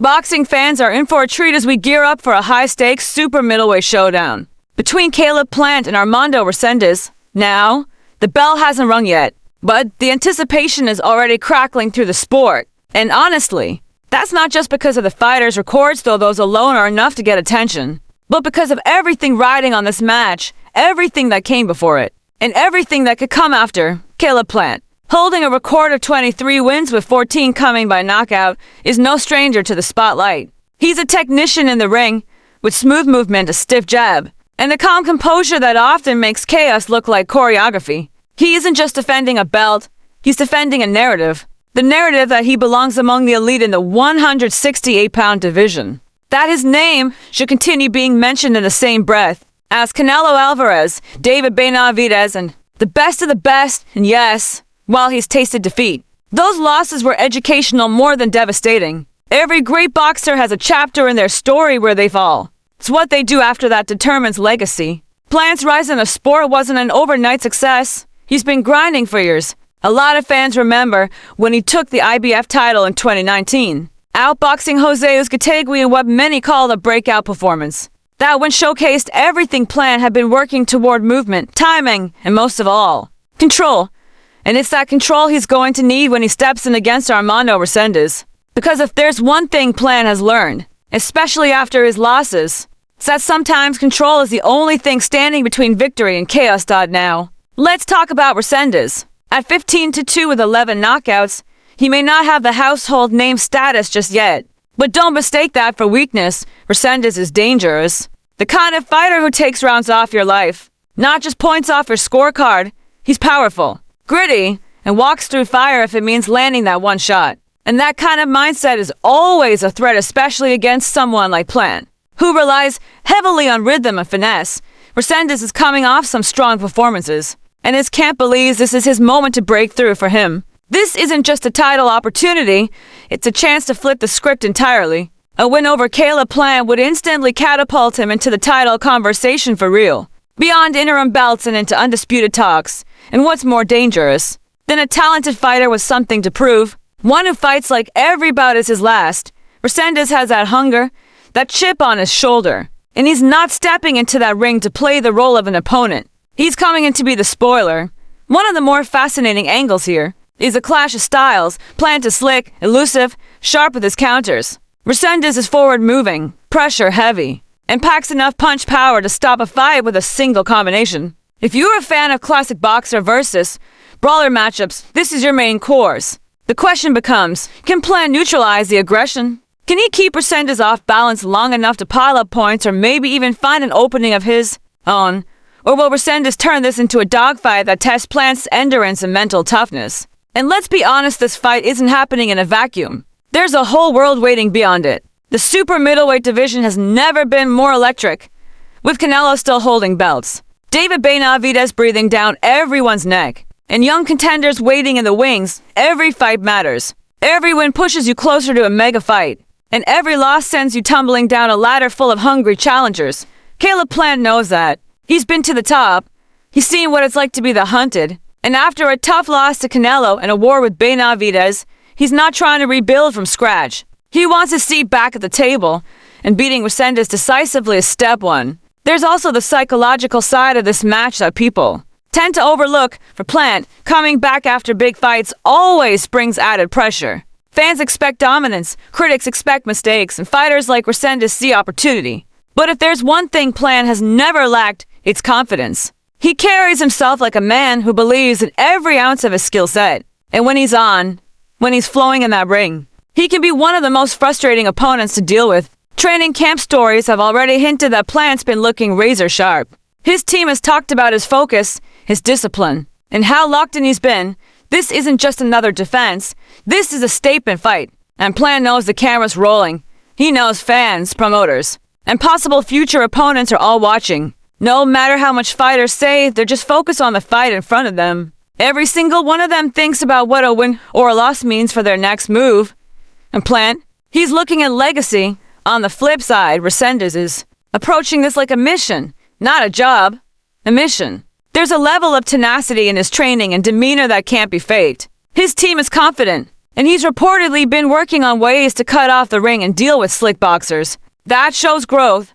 Boxing fans are in for a treat as we gear up for a high-stakes super middleweight showdown between Caleb Plant and Armando Reséndiz. Now, the bell hasn't rung yet, but the anticipation is already crackling through the sport. And honestly, that's not just because of the fighters' records, though those alone are enough to get attention, but because of everything riding on this match, everything that came before it, and everything that could come after. Caleb Plant, holding a record of 23 wins with 14 coming by knockout, is no stranger to the spotlight. He's a technician in the ring, with smooth movement, a stiff jab, and a calm composure that often makes chaos look like choreography. He isn't just defending a belt, he's defending a narrative. The narrative that he belongs among the elite in the 168-pound division. That his name should continue being mentioned in the same breath as Canelo Alvarez, David Benavidez, and the best of the best, and yes, while he's tasted defeat. Those losses were educational more than devastating. Every great boxer has a chapter in their story where they fall. It's what they do after that determines legacy. Plant's rise in the sport wasn't an overnight success. He's been grinding for years. A lot of fans remember when he took the IBF title in 2019, outboxing Jose Uzcategui in what many call a breakout performance. That one showcased everything Plant had been working toward: movement, timing, and most of all, control. And it's that control he's going to need when he steps in against Armando Reséndiz. Because if there's one thing Plant has learned, especially after his losses, it's that sometimes control is the only thing standing between victory and chaos. Now, let's talk about Reséndiz. At 15-2 with 11 knockouts, he may not have the household name status just yet. But don't mistake that for weakness. Reséndiz is dangerous. The kind of fighter who takes rounds off your life, not just points off your scorecard. He's powerful, gritty, and walks through fire if it means landing that one shot. And that kind of mindset is always a threat, especially against someone like Plant, who relies heavily on rhythm and finesse. Reséndiz is coming off some strong performances, and his camp believes this is his moment to break through. For him, this isn't just a title opportunity, it's a chance to flip the script entirely. A win over Caleb Plant would instantly catapult him into the title conversation for real, beyond interim belts and into undisputed talks. And what's more dangerous than a talented fighter with something to prove? One who fights like every bout is his last. Reséndiz has that hunger, that chip on his shoulder, and he's not stepping into that ring to play the role of an opponent. He's coming in to be the spoiler. One of the more fascinating angles here is a clash of styles. Plant is slick, elusive, sharp with his counters. Reséndiz is forward-moving, pressure-heavy, and packs enough punch power to stop a fight with a single combination. If you're a fan of classic boxer versus brawler matchups, this is your main course. The question becomes, can Plant neutralize the aggression? Can he keep Reséndiz off balance long enough to pile up points, or maybe even find an opening of his own? Or will Reséndiz turn this into a dogfight that tests Plant's endurance and mental toughness? And let's be honest, this fight isn't happening in a vacuum. There's a whole world waiting beyond it. The super middleweight division has never been more electric, with Canelo still holding belts, David Benavidez breathing down everyone's neck, and young contenders waiting in the wings. Every fight matters. Every win pushes you closer to a mega fight, and every loss sends you tumbling down a ladder full of hungry challengers. Caleb Plant knows that. He's been to the top. He's seen what it's like to be the hunted. And after a tough loss to Canelo and a war with Benavidez, he's not trying to rebuild from scratch. He wants a seat back at the table, and beating Reséndiz decisively is step one. There's also the psychological side of this match that people tend to overlook. For Plant, coming back after big fights always brings added pressure. Fans expect dominance, critics expect mistakes, and fighters like Reséndiz see opportunity. But if there's one thing Plant has never lacked, it's confidence. He carries himself like a man who believes in every ounce of his skill set. And when he's flowing in that ring, he can be one of the most frustrating opponents to deal with. Training camp stories have already hinted that Plant's been looking razor sharp. His team has talked about his focus, his discipline, and how locked in he's been. This isn't just another defense. This is a statement fight. And Plant knows the camera's rolling. He knows fans, promoters, and possible future opponents are all watching. No matter how much fighters say, they're just focused on the fight in front of them. Every single one of them thinks about what a win or a loss means for their next move. And Plant, he's looking at legacy. On the flip side, Reséndiz is approaching this like a mission, not a job. A mission. There's a level of tenacity in his training and demeanor that can't be faked. His team is confident. And he's reportedly been working on ways to cut off the ring and deal with slick boxers. That shows growth.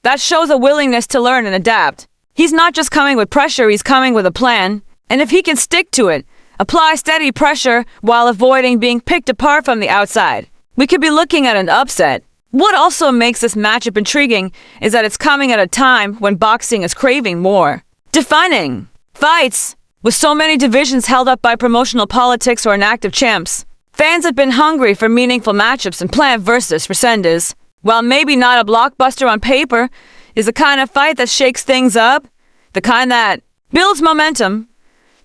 That shows a willingness to learn and adapt. He's not just coming with pressure, he's coming with a plan. And if he can stick to it, apply steady pressure while avoiding being picked apart from the outside, we could be looking at an upset. What also makes this matchup intriguing is that it's coming at a time when boxing is craving more defining fights. With so many divisions held up by promotional politics or inactive champs, fans have been hungry for meaningful matchups, and Plant versus Reséndiz, while maybe not a blockbuster on paper, is the kind of fight that shakes things up, the kind that builds momentum,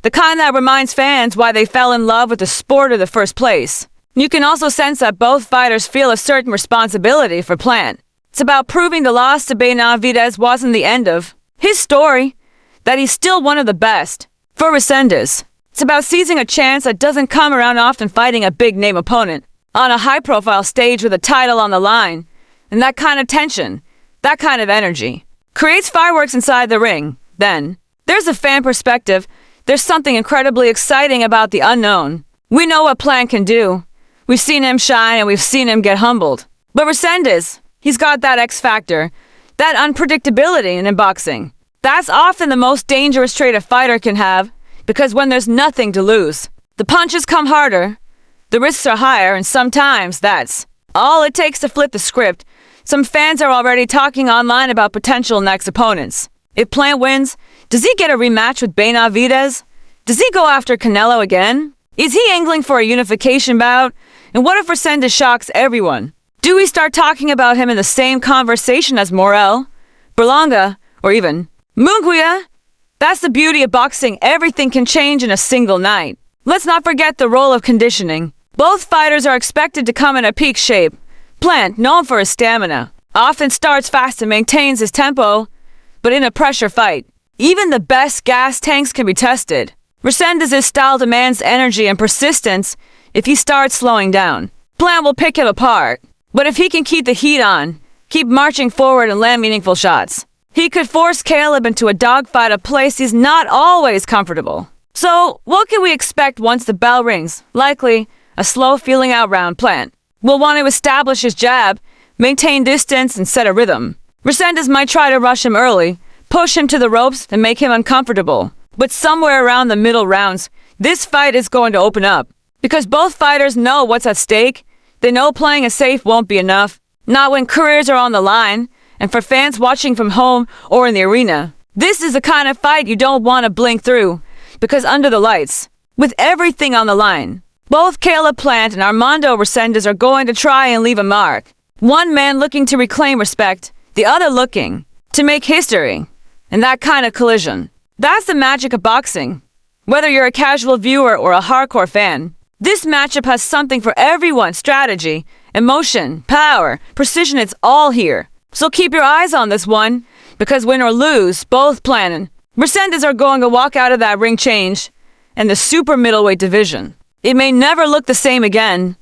the kind that reminds fans why they fell in love with the sport in the first place. You can also sense that both fighters feel a certain responsibility for Plant. It's about proving the loss to Benavidez wasn't the end of his story, that he's still one of the best. For Reséndiz, it's about seizing a chance that doesn't come around often, fighting a big-name opponent on a high-profile stage with a title on the line. And that kind of tension, that kind of energy, creates fireworks inside the ring. Then, there's a fan perspective. There's something incredibly exciting about the unknown. We know what Plant can do. We've seen him shine and we've seen him get humbled. But Reséndiz, he's got that X factor, that unpredictability in boxing. That's often the most dangerous trait a fighter can have, because when there's nothing to lose, the punches come harder, the risks are higher, and sometimes that's all it takes to flip the script. Some fans are already talking online about potential next opponents. If Plant wins, does he get a rematch with Benavidez? Does he go after Canelo again? Is he angling for a unification bout? And what if Reséndiz shocks everyone? Do we start talking about him in the same conversation as Morel, Berlanga, or even Munguia? That's the beauty of boxing. Everything can change in a single night. Let's not forget the role of conditioning. Both fighters are expected to come in a peak shape. Plant, known for his stamina, often starts fast and maintains his tempo, but in a pressure fight, even the best gas tanks can be tested. Reséndiz's style demands energy and persistence. If he starts slowing down, Plant will pick him apart. But if he can keep the heat on, keep marching forward and land meaningful shots, he could force Caleb into a dogfight, a place he's not always comfortable. So, what can we expect once the bell rings? Likely, a slow feeling out round. Plant will want to establish his jab, maintain distance, and set a rhythm. Reséndiz might try to rush him early, push him to the ropes, and make him uncomfortable. But somewhere around the middle rounds, this fight is going to open up. Because both fighters know what's at stake. They know playing it safe won't be enough. Not when careers are on the line. And for fans watching from home or in the arena, this is the kind of fight you don't want to blink through. Because under the lights, with everything on the line, both Caleb Plant and Armando Reséndiz are going to try and leave a mark. One man looking to reclaim respect, the other looking to make history. And that kind of collision, that's the magic of boxing. Whether you're a casual viewer or a hardcore fan, this matchup has something for everyone. Strategy, emotion, power, precision, it's all here. So keep your eyes on this one, because win or lose, both Plant and Reséndiz are going to walk out of that ring changed, and the super middleweight division, it may never look the same again.